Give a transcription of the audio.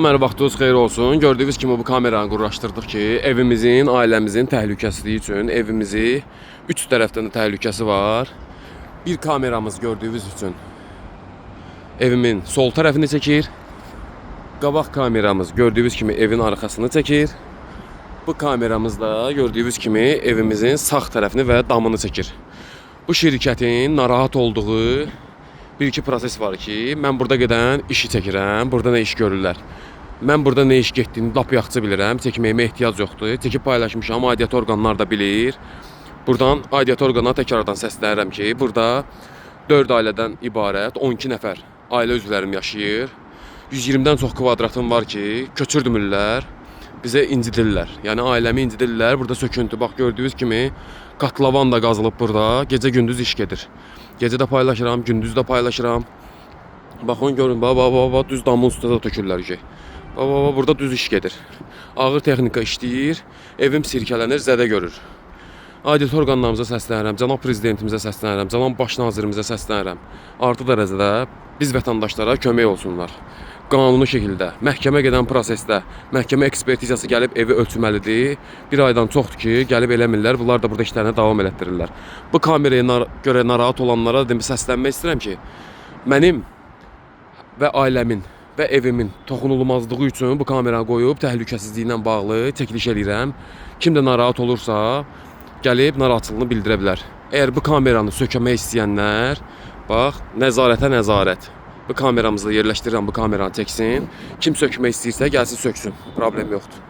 Mənim vaxtınız xeyir olsun. Gördüyünüz kimi bu kameranı quraşdırdıq ki, evimizin, ailəmizin təhlükəsizliyi üçün evimizi 3 tərəfdən də təhlükəsi var. Bir kameramız gördüyünüz üçün evimin sol tərəfini çəkir. Qabaq kameramız gördüyünüz kimi evin arxasını çəkir. Bu kameramız da gördüyünüz kimi evimizin sağ tərəfini və damını çəkir. Bu şirkətin narahat olduğu bir-iki proses var ki, mən burada gedən işi çəkirəm, burada nə iş görürlər. Mən burada nə iş getdiyini lap yaxşı bilirəm, çəkməyimə ehtiyac yoxdur. Çəkib paylaşmışam, aidiyyəti orqanlar da bilir. Buradan aidiyyəti orqanına təkrardan səslənirəm ki, burada 4 ailədən ibarət 12 nəfər ailə üzvlərim yaşayır. 120-dən çox kvadratım var ki, köçürdümürlər, bizə incidirlər. Yəni ailəmi incidirlər, burada söküntü. Bax gördüyünüz kimi qatlavan da qazılıb burada, gecə-gündüz iş gedir. Gecə də paylaşıram, gündüz də paylaşıram. Baxın görün, bax, düz damın üstə də tökürlər ki. Bax, burada düz iş gedir. Ağır texnika işləyir, evim sirkələnir, zədə görür. Aidiyyəti orqanlarımıza səslənirəm, cənab prezidentimizə səslənirəm, cənab baş nazirimizə səslənirəm. Artı dərəcədə biz vətəndaşlara kömək olsunlar. Qanuni şəkildə, məhkəmə gedən prosesdə, məhkəmə ekspertizası gəlib evi ölçməlidir. Bir aydan çoxdur ki, gəlib eləmirlər, bunlar da burada işlərinə davam elətdirirlər. Bu kameraya görə narahat olanlara da səslənmək istəyirəm ki, mənim və ailəmin və evimin toxunulmazlığı üçün bu kameranı qoyub təhlükəsizliklə bağlı çəkiliş edirəm. Kim də narahat olursa, gəlib narahatlığını bildirə bilər. Əgər bu kameranı sökmək istəyənlər, bax, nəzarətə nəzarət. Bu kameramızı yerləşdirirəm, bu kameranı çəksin. Kim sökmək istəyirsə gəlsin söksün. Problem yoxdur.